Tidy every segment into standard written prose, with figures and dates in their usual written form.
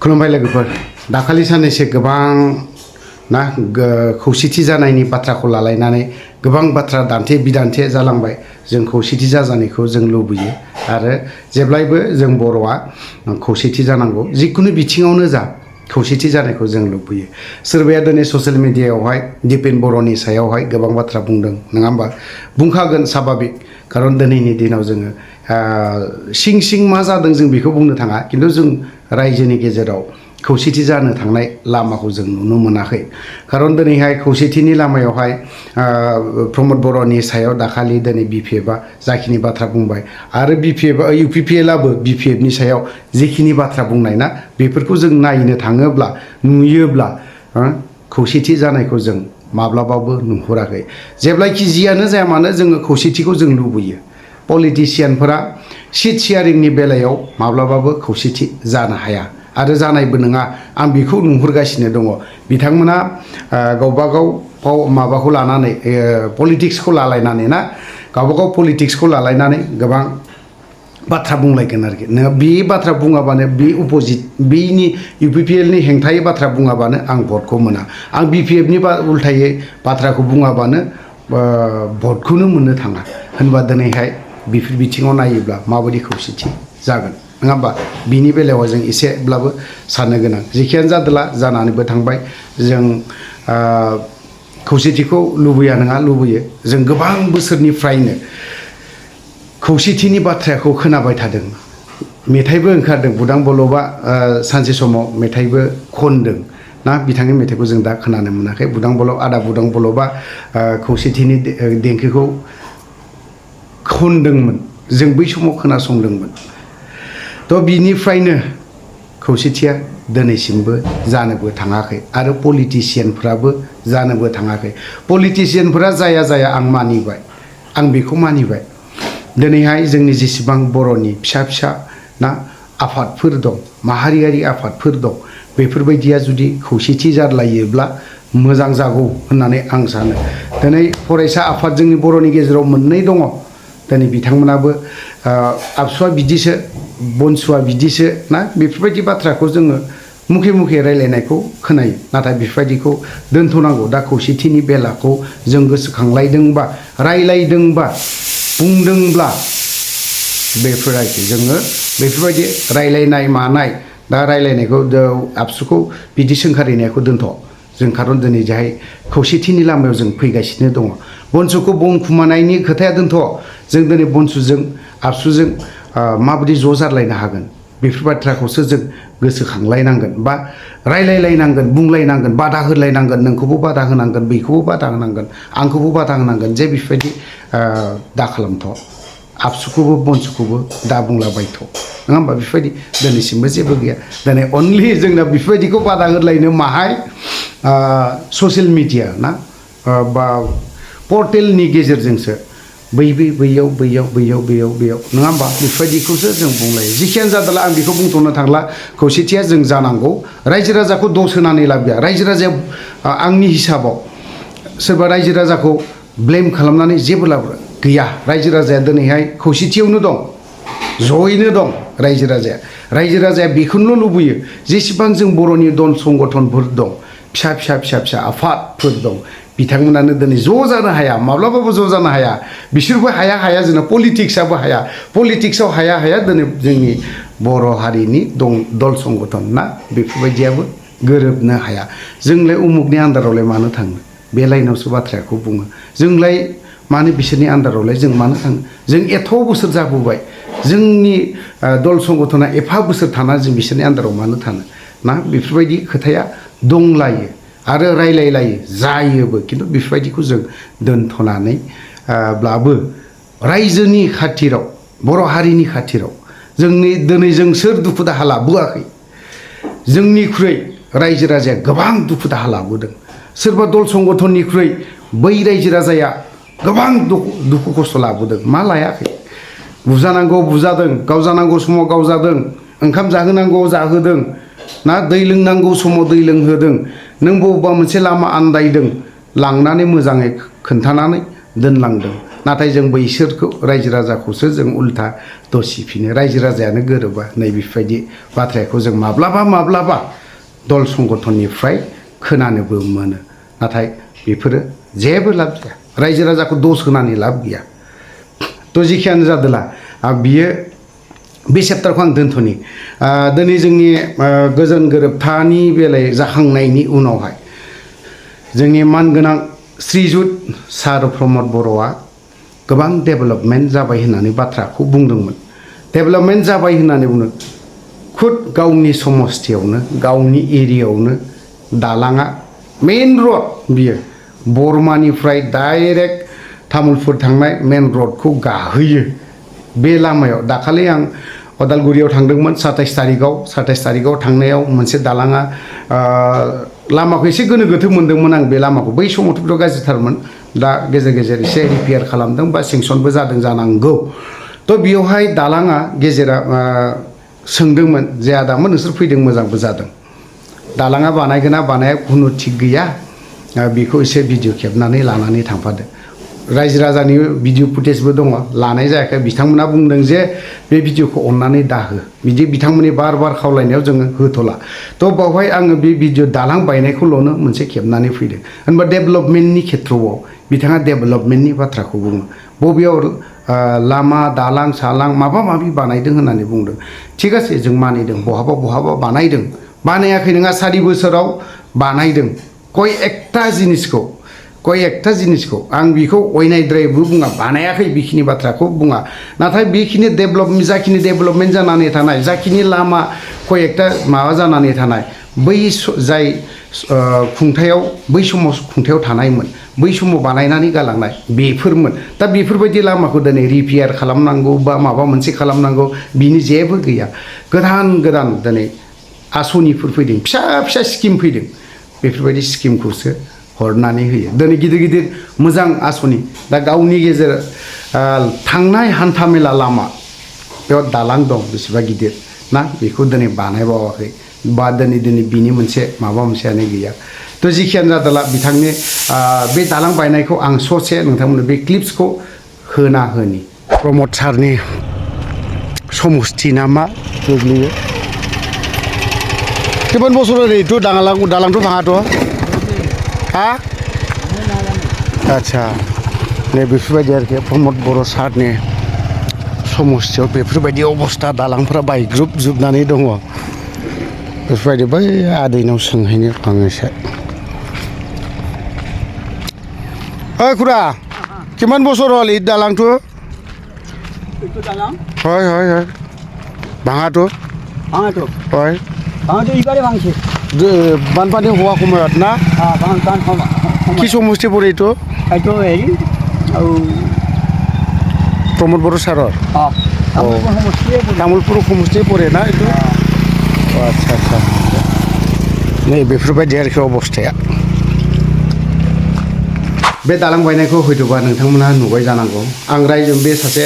खुलुमबाय लोगोफोर दाखालि साननैसो गोबां ना खौसेथि जानायनि बाथ्राखौ लालायनानै गोबां बाथ्रा दान्थे बिदान्थे जालांबाय जों खौसेथि जाजानायखौ जों लुबैयो आरो जेब्लायबो जों बर'आ खौसेथि जानांगौ जिकुनु बिथिङावनो जा खौसेथि जानायखौ जों लुबैयो सोरबाया दिनै ससियेल मिडियायावहाय दिपेन बर'नि सायावहाय गोबां बाथ्रा बुंदों नङा होमबा बुंखागोन स्वाभाबिक खारन दिनैनि दिनाव जोङो सिं सिं मा जादों जों बेखौ बुंनो थाङा खिन्थु जों रायजोनि गेजेराव खौसेथि जानो थांनाय लामाखौ जों नुनो मोनाखै खारन दिनैहाय खौसेथिनि लामायावहाय प्रमद बर'नि सायाव दाखालि दिनै बिपिएफआ जाखिनि बाथ्रा बुंबाय आरो बिपिएफ इउपिपिएलआबो बिपिएफनि सायाव जिखिनि बाथ्रा बुंनाय ना बेफोरखौ जों नायनो थाङोब्ला नुयोब्ला खौसेथि जानायखौ जों माब्लाबाबो नुहुराखै जेब्लाखि जियानो जाया मानो जोङो खौसेथिखौ जों लुबैयो पलिटिशियानफोरा सिट शेयारिंनि बेलायाव माब्लाबाबो खौसेथि जानो हाया आरो जानायबो नङा आं बेखौ नुहुरगासिनो दङ बिथांमोना गावबागाव माबाखौ लानानै पलिटिक्सखौ लालायनानै ना गावबागाव पलिटिक्सखौ लालायनानै गोबां बाथ्रा बुंलायगोन आरोखि नोङो बे बाथ्रा बुङाबानो बे अपोजिट बेनि इउपिपिएलनि हेंथायै बाथ्रा बुङाबानो आं भटखौ मोना आं बिपिएफनि उल्थायै बाथ्राखौ बुङाबानो भटखौनो मोननो थाङा होनबा दिनैहाय बेफोर बिथिङाव नायोब्ला माबायदि खौसेथि जागोन नङा होमबा बिनि बेलायाव जों एसेब्लाबो साननो गोनां जेखियानो जादोला जानानैबो थांबाय जों खौसेथिखौ लुबैया नङा लुबैयो जों गोबां बोसोरनिफ्रायनो खौसेथिनि बाथ्राखौ खोनाबाय थादों मेथाइबो ओंखारदों बुदां बलबआ सानसे समाव मेथाइबो खनदों ना बिथांनि मेथाइखौ जों दा खोनानो मोनाखै बुदां बलब आदा बुदां बलबआ खौसेथिनि देंखोखौ खनदोंमोन जों बै समाव खोनासंदोंमोन थ' बिनिफ्रायनो खौसेथिया दिनैसिमबो जानोबो थाङाखै आरो पलिटिशियानफ्राबो जानोबो थाङाखै पलिटिशियानफोरा जाया जाया आं मानिबाय आं बेखौ मानिबाय दिनैहाय जोंनि जेसेबां बर'नि फिसा फिसा ना आफादफोर दं माहारियारि आफादफोर दं बेफोरबायदिया जुदि खौसेथि जालायोब्ला मोजां जागौ होननानै आं सानो दिनै फरायसा आफाद जोंनि बर'नि गेजेराव मोननै दङ दिनै बिथांमोनाबो आबसुआ बिदिसो बनसुआ बिदिसो ना बेफोरबायदि बाथ्राखौ जोङो मुखे मुखे रायलायनायखौ खोनायो नाथाय बेफोरबायदिखौ दोनथ'नांगौ दा खौसेथिनि बेलाखौ जों गोसोखांलायदोंबा रायलायदोंबा बुंदोंब्ला बेफोर आरोखि जोङो बेफोरबायदि रायलायनाय मानाय दा रायलायनायखौ आबसुखौ बिदि सोंखारिनायखौ दोनथ' जों खारन दिनै जाहाय खौसेथिनि लामायाव जों फैगासिनो दङ बनसुखौ बनखुमानायनि खोथाया दोनथ' जों दिनै बनसुजों आबसुजों माबायदि ज' जालायनो हागोन बेफोर बाथ्राखौसो जों गोसोखांलायनांगोन बा रायलायलायनांगोन बुंलायनांगोन बादा होलायनांगोन नोंखौबो बादा होनांगोन बैखौबो बादा होनांगोन आंखौबो बादा होनांगोन जे बेफोरबायदि दा खालामथ' आबसुखौबो बनसुखौबो दा बुंलाबायथ' नङा होमबा बेफोरबायदि दिनैसिमबो जेबो गैया दिनै अनलि जोंना बेफोरबायदिखौ बादा होलायनो माहाय ससियेल मिडिया ना बा पर्टेलनि गेजेरजोंसो बैयाव नङा होमबा बेफोरबायदिखौसो जों बुंलायो जिखियानो जादोंला आं बेखौ बुंथ'नो थांला खौसेथिया जों जानांगौ रायजो राजाखौ दस होनानै लाब गैया रायजो राजाया आंनि हिसाबाव सोरबा रायजो राजाखौ ब्लेम खालामनानै जेबो लाब गैया रायजो राजाया दिनैहाय खौसेथियावनो दं जयैनो दं रायजो राजाया बेखौनो लुबैयो जेसेबां जों बर'नि दल संगठनफोर दं फिसा आफादफोर दं बिथांमोनानो दिनै ज' जानो हाया माब्लाबाबो ज' जानो हाया बिसोरबो हाया जोंना पलिटिक्सआबो हाया पलिटिक्सआव हाया दिनै जोंनि बर' हारिनि दल संगठन ना बेफोरबायदियाबो गोरोबनो हाया जोंलाय उमुगनि आन्दारावलाय मानो थाङो बे लाइनावसो बाथ्राखौ बुङो जोंलाय मानो बिसोरनि आन्दारावलाय जों मानो थाङो जों एथ' बोसोर जाबोबाय जोंनि दल संगठना एफा बोसोर थाना जों बिसोरनि आन्दाराव मानो थानो ना बेफोरबायदि खोथाया दंलायो आरो रायलायलायो जायोबो खिन्थु बेफोरबायदिखौ जों दोनथ'नानै ब्लाबो रायजोनि खाथिराव बर' हारिनि खाथिराव जोंनि दिनै जों सोर दुखु दाहा लाबोआखै जोंनिख्रुइ रायजो राजाया गोबां दुखु दाहा लाबोदों सोरबा दल संगठननिख्रुइ बै रायजो राजाया गोबां दुखु खस्थ' लाबोदों मा लायाखै बुजानांगौ बुजादों गावजानांगौ समाव गावजादों ओंखाम जाहोनांगौ जाहोदों ना दै लोंनांगौ समाव दै लोंहोदों नों बबेबा मोनसे लामा आन्दायदों लांनानै मोजाङै खोन्थानानै दोनलांदों नाथाय जों बैसोरखौ रायजो राजाखौसो जों उल्था दसिफिनो रायजो राजायानो गोरोबा नैबेबायदि बाथ्राखौ जों माब्लाबा दल संगठननिफ्राय खोनानोबो मोनो नाथाय बेफोरो जेबो लाब जाया रायजो राजाखौ दोष होनानै लाब गैया थ' जेखियानो जादोला बियो बे चेप्टारखौ आं दोनथ'नि दिनै जोंनि गोजोन गोरोबथानि बेलायाव जाखांनायनि उनावहाय जोंनि मानगोनां श्रीजुत सार प्रमद बर'आ गोबां डेभेलपमेन्ट जाबाय होननानै बाथ्राखौ बुंदोंमोन डेभेलपमेन्ट जाबाय होननानै बुंदों खुद गावनि समस्थियावनो गावनि एरियायावनो दालाङा मेइन रड बियो बरमानिफ्राय डाइरेक्ट तामुलपुर थांनाय मेइन रडखौ गाहोयो बे लामायाव दाखालि आं अदालगुरियाव थांदोंमोन 27 तारिखआव थांनायाव मोनसे दालाङा लामाखौ एसे गोनो गोथो मोनदोंमोन आं बे लामाखौ बै समावथ' बिराद गाज्रिथारमोन दा गेजेर गेजेर एसे रिपेयार खालामदों बा सेंसनबो जादों जानांगौ थ' बेयावहाय दालाङा गेजेरा सोंदोंमोन जे आदामोन नोंसोर फैदों मोजांबो जादों दालाङा बानायगोन ना बानाया खुनु थिग गैया बेखौ एसे भिडिअ खेबनानै लानानै थांफादो रायजो राजानि भिडिअ फुटेजबो दङ लानाय जायाखै बिथांमोना बुंदों जे बे भिडिअखौ अन्नानै दाहो बिदि बिथांमोननि बार खावलायनायाव जोङो होथ'ला थ' बावहाय आङो बे भिडिअ दालां बायनायखौल'नो मोनसे खेबनानै फैदों होनबा डेभेलपमेन्टनि खेथ्रआव बिथाङा डेभेलपमेन्टनि बाथ्राखौ बुङो बबेयाव लामा दालां सालां माबा माबि बानायदों होननानै बुंदों थिग আছে जों मानिदों बहाबा बानायदों बानायाखै नङा 4 बोसोराव बानायदों कय एकटा जिनिसखौ आं बेखौ अयनायद्रायबो बुङा बानायाखै बेखिनि बाथ्राखौ बुङा नाथाय बेखिनि जाखिनि डेभेलपमेन्ट जानानै थानाय जाखिनि लामा कय एकटा माबा जानानै थानाय बै जाय खुंथायाव बै समाव खुंथायाव थानायमोन बै समाव बानायनानै गालांनाय बेफोरमोन दा बेफोरबायदि लामाखौ दिनै रिपेयार खालामनांगौ बा माबा मोनसे खालामनांगौ बिनि जेबो गैया गोदान दिनै आसनिफोर फैदों फिसा स्किम फैदों बेफोरबायदि स्किमखौसो हरनानै होयो दिनै गिदिर मोजां आसनि दा गावनि गेजेर थांनाय हान्थामेला लामा बेयाव दालां दं बेसेबा गिदिर ना बेखौ दिनै बानायबावाखै बा दिनै बिनि मोनसे माबा मोनसेयानो गैया थ' जिखियानो जादोला बिथांनि बे दालां बायनायखौ आं ससे नोंथांमोननो बे क्लिप्सखौ होनि प्रमद सारनि समस्ति ना मा गोग्लैयो किमान बसर ओरैथ' दालांथ' भाङाथ' हा आच्छा नै बेफोरबायदि आरोखि प्रमद बर' सारनि समस्थियाव बेफोरबायदि अबस्था दालांफोरा बायग्रुबजोबनानै दङ बेफोरबायदि बै आदैनाव सोंहैनो आं एसे ओइ खुरा किमान बसर हल इ दालांथ' হয় ভাঙাটো হয় ইবারে ভাঙছে বানপানী হোৱা সময়ত না কি সমষ্টি পৰে এইটো এইটো হেৰি আৰু প্ৰমোদ বড়ো ছাৰৰ তামোলপুৰ সমষ্টিয়ে পৰে না এইটো আচ্ছা नै बेफोरबायदि आरोखि अबस्थाया बे दालां बायनायखौ हयथ'बा नोंथांमोनहा नुबाय जानांगौ आं रायजो बे सासे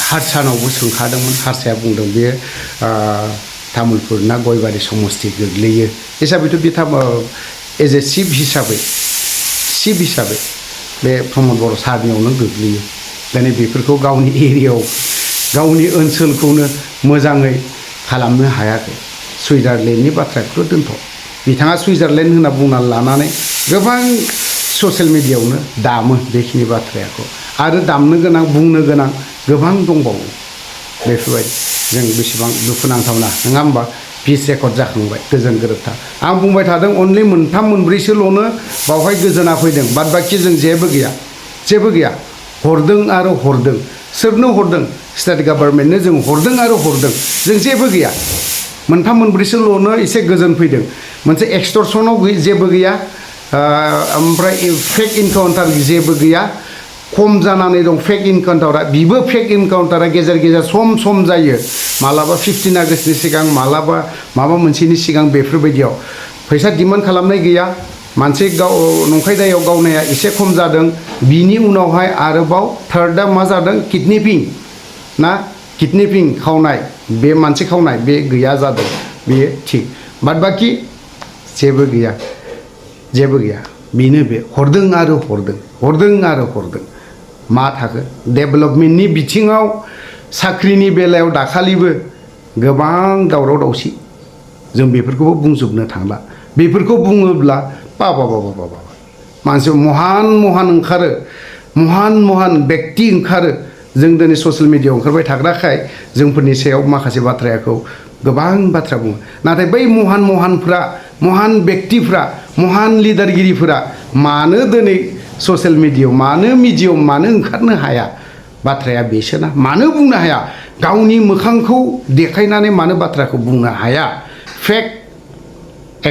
हारसानावबो सोंखादोंमोन हारसाया बुंदों बे तामुलपुर ना गयबारि समष्टि गोग्लैयो हिसाबैथ' बे एज ए चिफ हिसाबै बे प्रमद बर' सारनियावनो गोग्लैयो दिनै बेफोरखौ गावनि एरियायाव गावनि ओनसोलखौनो मोजाङै खालामनो हायाखै सुइजारलेण्डनि बाथ्राखौथ' दोनथ' बिथाङा सुइजारलेण्ड होनना बुंना लानानै गोबां ससियेल मिडियायावनो दामो बेखिनि बाथ्राखौ आरो दामनो गोनां बुंनो गोनां गोबां दंबावो बेफोरबायदि जों बेसेबां दुखुनांथावना नङा होमबा पिस रेकर्ड जाखांबाय गोजोन गोरोबथा आं बुंबाय थादों अनलि मोनथाम मोनब्रैसोल'नो बावहाय गोजोना फैदों बाद बाखि जों जेबो गैया हरदों आरो हरदों सोरनो हरदों स्टेट गभर्नमेन्टनो जों हरदों आरो हरदों जों जेबो गैया मोनथाम मोनब्रैसोल'नो एसे गोजोन फैदों मोनसे एक्सटर्सनाव जेबो गैया ओमफ्राय फेक इनकाउन्टार जेबो गैया खम जानानै दं फेक इनकाउन्टारा बिबो फेक इनकाउन्टारा गेजेर सम जायो मालाबा 15 आगस्टनि सिगां मालाबा माबा मोनसेनि सिगां बेफोरबायदियाव फैसा डिमान्ड खालामनाय गैया मानसि नंखाय दायाव गावनाया एसे खम जादों बिनि उनावहाय आरोबाव थार्डआ मा जादों किडनेपिं खावनाय बे मानसि खावनाय बे गैया जादों बेयो थिग बाद बाखि जेबो गैया बेनो बे हरदों आरो हरदों मा थाखो डेभेलपमेन्टनि बिथिङाव साख्रिनि बेलायाव दाखालिबो गोबां दावराव दावसि जों बेफोरखौबो बुंजोबनो थांला बेफोरखौ बुङोब्ला बाबा मानसि महान ओंखारो महान व्यक्ति ओंखारो जों दिनै ससियेल मिडियायाव ओंखारबाय थाग्राखाय जोंफोरनि सायाव माखासे बाथ्राखौ गोबां बाथ्रा बुङो नाथाय बै महानफ्रा महान व्यक्तिफ्रा महान लिडारगिरिफोरा मानो दिनै ससियेल मिडियायाव मानो मिडियायाव मानो ओंखारनो हाया बाथ्राया बेसोना मानो बुंनो हाया गावनि मोखांखौ देखायनानै मानो बाथ्राखौ बुंनो हाया फेक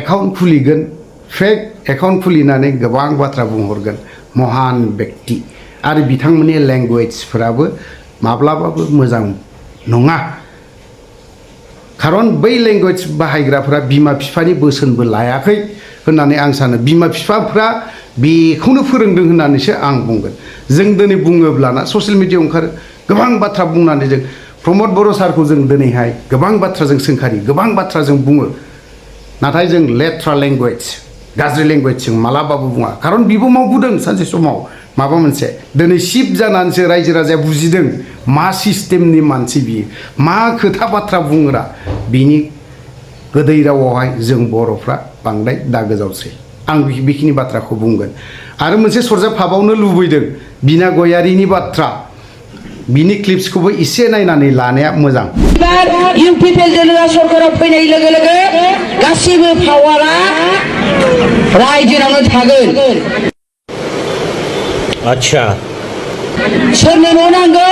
एकाउन्ट खुलिगोन फेक एकाउन्ट खुलिनानै गोबां बाथ्रा बुंहरगोन महान व्यक्ति आरो बिथांमोननि लेंगुवेजफोराबो माब्लाबाबो मोजां नङा खारन बै लेंगुवेज बाहायग्राफोरा बिमा बिफानि बोसोनबो लायाखै होननानै आं सानो बिमा बिफाफ्रा बेखौनो फोरोंदों होननानैसो आं बुंगोन जों दिनै बुङोब्लाना ससियेल मिडियायाव ओंखारो गोबां बाथ्रा बुंनानै जों प्रमद बर' सारखौ जों दिनैहाय गोबां बाथ्राजों सोंखारि गोबां बाथ्राजों बुङो नाथाय जों लेथ्रा लेंगुवेज गाज्रि लेंगुवेजजों मालाबाबो बुङा खारन बिबो मावबोदों सानसे समाव माबा मोनसे दिनै शिफ जानानैसो रायजो राजाया बुजिदों मा सिस्टेमनि मानसि बियो मा खोथा बाथ्रा बुंग्रा बिनि गोदै रावावहाय जों बर'फ्रा बांद्राय दागो जावसै आं बेखिनि बाथ्राखौ बुंगोन आरो मोनसे सरजाबफाबावनो लुबैदों बिना गयारिनि बाथ्रा बिनि क्लिप्सखौबो एसे नायनानै लानाया मोजां इउपिपिएल जेनेरेल सरकाराव फैनाय लोगो लोगो गासिबो पावारा रायजोनावनो थागोन अच्छा सोरनो न' नांगौ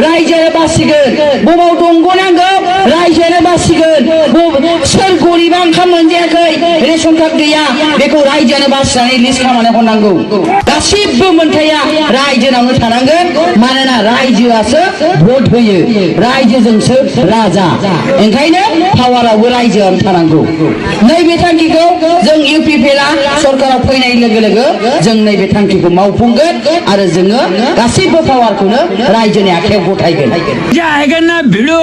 रायजोआनो बासिगोन बबाव दंग' नांगौ रायजोआनो बासिगोन सोर गरिबा ओंखाम मोनजायाखै रेशन कार्ड गैया बेखौ रायजोआनो बासिनानै लिस्ट खालामनानै हरनांगौ गासिबो मोनथाया रायजोनावनो थानांगोन मानोना रायजोआसो भट होयो रायजोजोंसो राजा ओंखायनो पावारावबो रायजोआनो थानांगौ नैबे थांखिखौ जों इउपिपिएलआ सरकाराव फैनाय लोगो लोगो जों नैबे थांखिखौ मावफुंगोन आरो जोङो गासिबो पावारखौनो रायजोनि आखायाव गथायगोन जायगोन ना भिडिअ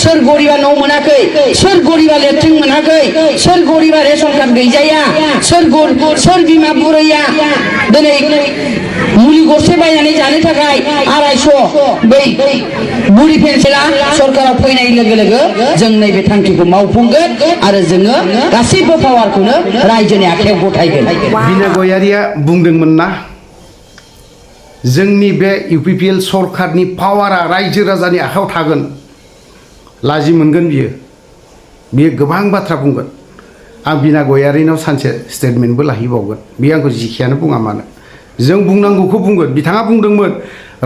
सोर गरिबा न' मोनाखै सोर गरिबा लेट्रिन मोनाखै सोर गरिबा रेशन कार्ड गैजाया सोर बिमा बुरैया दिनै मुलि गरसे बायनानै जानो थाखाय 250 बै बुरि पेन्सना सरकाराव फैनाय लोगो लोगो जों नैबे थांखिखौ मावफुंगोन आरो जोङो गासिबो पावारखौनो रायजोनि आखायाव गथायगोन बिना गयारिया बुंदोंमोन ना जोंनि बे इउपिपिएल सरकारनि पावारा रायजो राजानि आखायाव थागोन लाजि मोनगोन बियो गोबां बाथ्रा बुंगोन आं बिना गयारिनाव सानसे स्टेटमेन्टबो लाहैबावगोन बियो आंखौ जिखियानो बुङा मानो जों बुंनांगौखौ बुंगोन बिथाङा बुंदोंमोन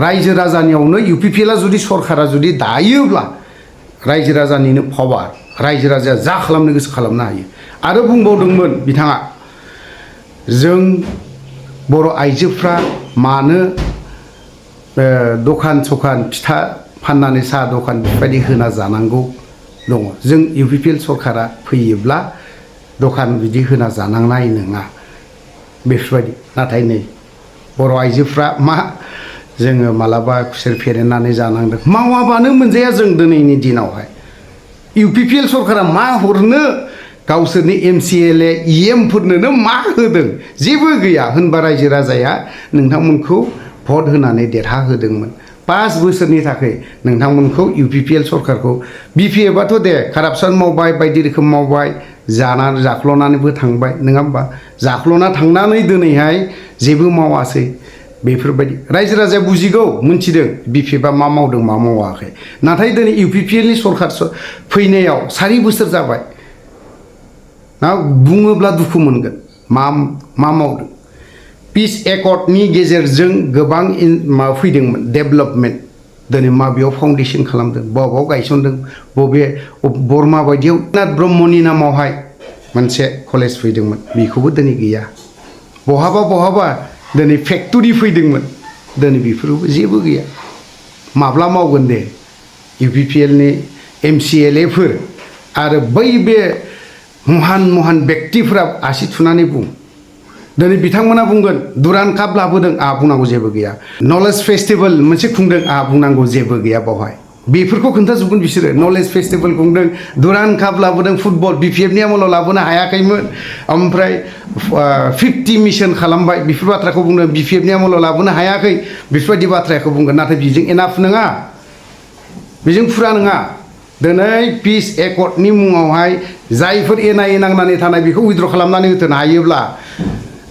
रायजो राजानियावनो इउपिपिएलआ जुदि सरकारा जुदि दायोब्ला रायजो राजानिनो पावार रायजो राजाया जा खालामनो गोसो खालामनो हायो आरो बुंबावदोंमोन बिथाङा जों बर' आइजोफ्रा मानो दखान सखान फिथा फाननानै साहा दखान बेबायदि होना जानांगौ दङ जों इउपिपिएल सरकारा फैयोब्ला दखान बिदि होना जानांनाय नङा बेफोरबायदि नाथाय नै बर' आइजोफ्रा मा जोङो मालाबा खुसेर फेरेनानै जानांदों मावाबानो मोनजाया जों दिनैनि दिनावहाय इउपिपिएल सरकारा मा हरनो गावसोरनि एमसिएलए इएमफोरनोनो मा होदों जेबो गैया होनबा रायजो राजाया नोंथांमोनखौ भट होनानै देरहाहोदोंमोन 5 बोसोरनि थाखाय नोंथांमोनखौ इउपिपिएल सरकारखौ बिपिएफआथ' दे कारापसन मावबाय बायदि रोखोम मावबाय जानानै जाख्ल'नानैबो थांबाय नङा होमबा जाख्ल'ना थांनानै दिनैहाय जेबो मावासै बेफोरबायदि रायजो राजाया बुजिगौ मोनथिदों बिपिएफआ मा मावदों मा मावाखै नाथाय दिनै इउपिपिएलनि सरकार फैनायाव 4 बोसोर जाबाय ना बुङोब्ला दुखु मोनगोन मा मावदों पिस एकर्डनि गेजेरजों गोबां मा फैदोंमोन डेभेलपमेन्ट दिनै माबेयाव फाउन्डेसन खालामदों बबाव गायसनदों बबे बरमा बायदियाव नाथ ब्रह्मनि नामावहाय मोनसे कलेज फैदोंमोन बेखौबो दिनै गैया बहाबा दिनै फेक्टरि फैदोंमोन दिनै बेफोरबो जेबो गैया माब्ला मावगोन दे इउपिपिएलनि एमसिएलएफोर आरो बै बे महान व्यक्तिफोरा आसि थुनानै बुं दिनै बिथांमोना बुंगोन दुरान काप लाबोदों आहा बुंनांगौ जेबो गैया नलेज फेस्टिभेल मोनसे खुंदों आहा बुंनांगौ जेबो गैया बावहाय बेफोरखौ खोन्थाजोबगोन बिसोरो नलेज फेस्टिभेल खुंदों दुरान काप लाबोदों फुटबल बिपिएफनि आमोलाव लाबोनो हायाखैमोन ओमफ्राय 50 मिशन खालामबाय बेफोर बाथ्राखौ बुंदों बिपिएफनि आमोलाव लाबोनो हायाखै बेफोरबायदि बाथ्राखौ बुंगोन नाथाय बेजों एनाफ नङा बेजों फुरा नङा दिनै पिस एकर्डनि मुङावहाय जायफोर एनआइए नांनानै थानाय बेखौ उइद्र खालामनानै होनो हायोब्ला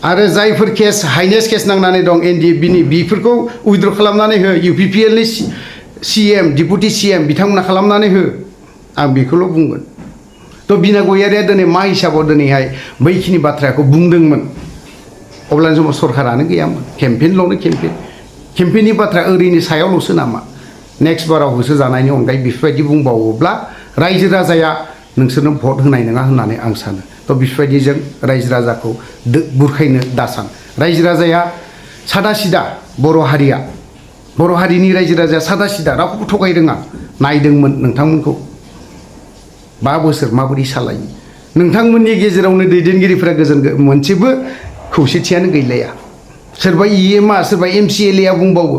आरो जायफोर केस हाइनेस केस नांनानै दं एनडिएफबिनि बेफोरखौ उइद्र खालामनानै हो इउपिपिएलनि सिएम डिपुटि सिएम बिथांमोना खालामनानै हो आं बेखौल' बुंगोन थ' बिना गयारिया दिनै मा हिसाबाव दिनैहाय बैखिनि बाथ्राखौ बुंदोंमोन अब्लानि समाव सरकारानो गैयामोन केम्पेइनल'नो केम्पेइननि बाथ्रा ओरैनो सायावल'सो नामा नेक्स्ट बाराव होसोजानायनि अनगायै बेफोरबायदि बुंबावोब्ला रायजो राजाया नोंसोरनो भट होनाय नङा होननानै आं सानो थ' बेफोरबायदिजों रायजो राजाखौ बुरखायनो दासान रायजो राजाया सादा सिदा बर' हारिनि रायजो राजाया सादा सिदा रावखौबो थगाय रोङा नायदोंमोन नोंथांमोनखौ 5 बोसोर माबोरै सालायो नोंथांमोननि गेजेरावनो दैदेनगिरिफोरा मोनसेबो खौसेथियानो गैलाया सोरबा इएमआ सोरबा एमसिएलएआ बुंबावो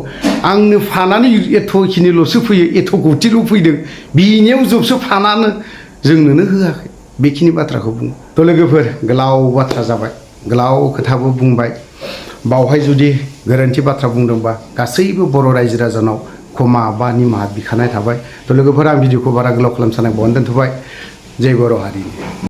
आंनो फानानै एथ'खिनिल'सो फैयो एथ' कौटिल' फैदों बिनियाव जबसो फानानो जोंनोनो होआखै बेखिनि बाथ्राखौ बुङो थ' लोगोफोर गोलाव बाथ्रा जाबाय गोलाव खोथाबो बुंबाय बावहाय जुदि गोरोन्थि बाथ्रा बुंदोंबा गासैबो बर' रायजो राजानाव क्षमा बा निमाहा बिखानाय थाबाय थ' लोगोफोर आं भिडिअखौ बारा गोलाव खालामनो सानाय बावनो दोनथ'बाय जय बर' हारिनि